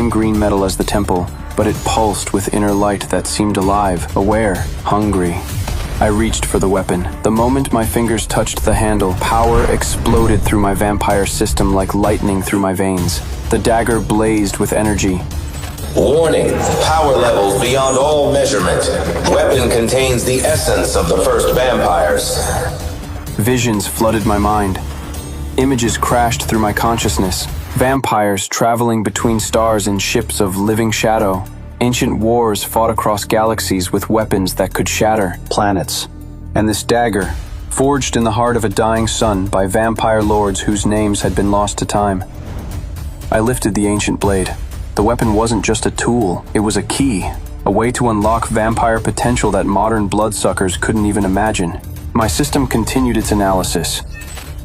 same green metal as the temple, but it pulsed with inner light that seemed alive, aware, hungry. I reached for the weapon. The moment my fingers touched the handle, power exploded through my vampire system like lightning through my veins. The dagger blazed with energy. Warning, power levels beyond all measurement. Weapon contains the essence of the first vampires. Visions flooded my mind. Images crashed through my consciousness. Vampires traveling between stars in ships of living shadow. Ancient wars fought across galaxies with weapons that could shatter planets. And this dagger, forged in the heart of a dying sun by vampire lords whose names had been lost to time. I lifted the ancient blade. The weapon wasn't just a tool, it was a key, a way to unlock vampire potential that modern bloodsuckers couldn't even imagine. My system continued its analysis.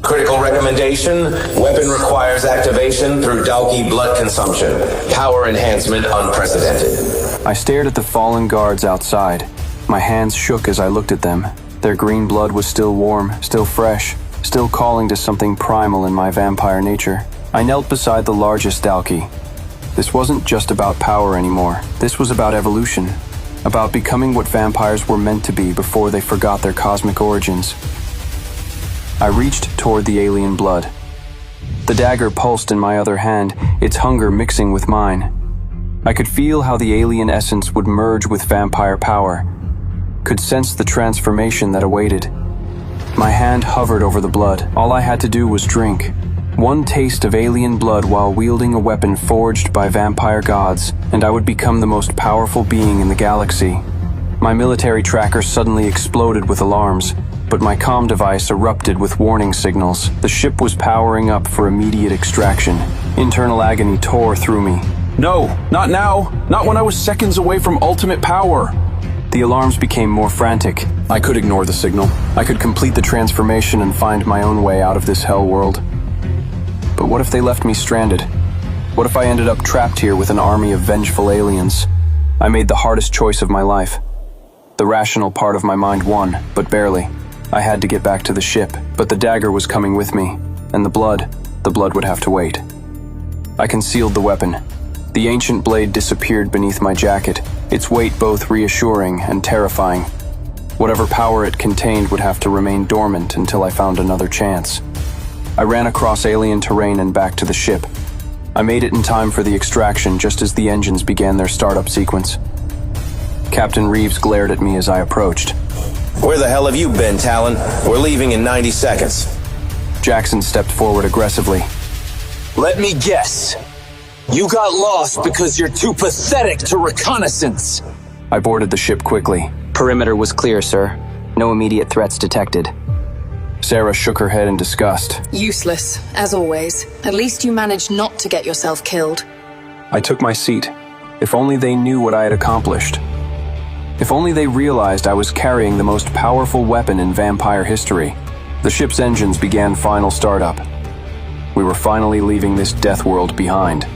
Critical recommendation, weapon requires activation through Dalki blood consumption. Power enhancement unprecedented. I stared at the fallen guards outside. My hands shook as I looked at them. Their green blood was still warm, still fresh, still calling to something primal in my vampire nature. I knelt beside the largest Dalki. This wasn't just about power anymore. This was about evolution, about becoming what vampires were meant to be before they forgot their cosmic origins. I reached toward the alien blood. The dagger pulsed in my other hand, its hunger mixing with mine. I could feel how the alien essence would merge with vampire power, could sense the transformation that awaited. My hand hovered over the blood. All I had to do was drink. One taste of alien blood while wielding a weapon forged by vampire gods, and I would become the most powerful being in the galaxy. My military tracker suddenly exploded with alarms, but my comm device erupted with warning signals. The ship was powering up for immediate extraction. Internal agony tore through me. No, not now. Not when I was seconds away from ultimate power. The alarms became more frantic. I could ignore the signal. I could complete the transformation and find my own way out of this hell world. But what if they left me stranded? What if I ended up trapped here with an army of vengeful aliens? I made the hardest choice of my life. The rational part of my mind won, but barely. I had to get back to the ship, but the dagger was coming with me, and the blood would have to wait. I concealed the weapon. The ancient blade disappeared beneath my jacket, its weight both reassuring and terrifying. Whatever power it contained would have to remain dormant until I found another chance. I ran across alien terrain and back to the ship. I made it in time for the extraction just as the engines began their startup sequence. Captain Reeves glared at me as I approached. Where the hell have you been, Talon? We're leaving in 90 seconds. Jackson stepped forward aggressively. Let me guess. You got lost because you're too pathetic to reconnaissance. I boarded the ship quickly. Perimeter was clear, sir. No immediate threats detected. Sarah shook her head in disgust. Useless, as always. At least you managed not to get yourself killed. I took my seat. If only they knew what I had accomplished. If only they realized I was carrying the most powerful weapon in vampire history. The ship's engines began final startup. We were finally leaving this death world behind.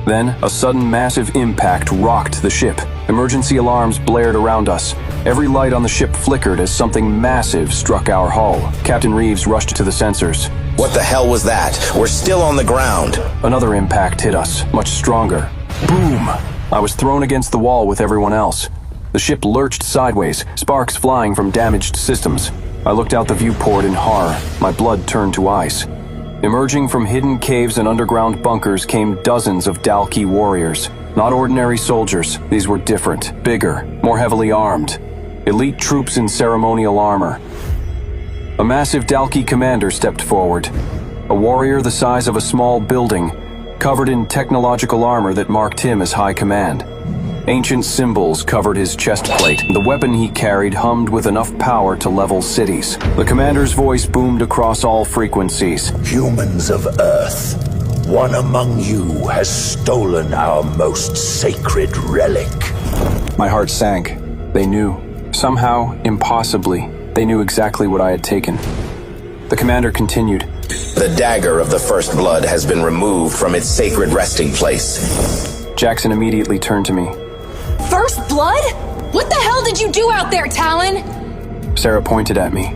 Then, a sudden massive impact rocked the ship. Emergency alarms blared around us. Every light on the ship flickered as something massive struck our hull. Captain Reeves rushed to the sensors. What the hell was that? We're still on the ground. Another impact hit us, much stronger. Boom! I was thrown against the wall with everyone else. The ship lurched sideways, sparks flying from damaged systems. I looked out the viewport in horror. My blood turned to ice. Emerging from hidden caves and underground bunkers came dozens of Dalki warriors. Not ordinary soldiers. These were different, bigger, more heavily armed. Elite troops in ceremonial armor. A massive Dalki commander stepped forward. A warrior the size of a small building, covered in technological armor that marked him as high command. Ancient symbols covered his chest plate. The weapon he carried hummed with enough power to level cities. The commander's voice boomed across all frequencies. Humans of Earth, one among you has stolen our most sacred relic. My heart sank. They knew. Somehow, impossibly, they knew exactly what I had taken. The commander continued. The dagger of the First Blood has been removed from its sacred resting place. Jackson immediately turned to me. First blood? What the hell did you do out there, Talon? Sarah pointed at me.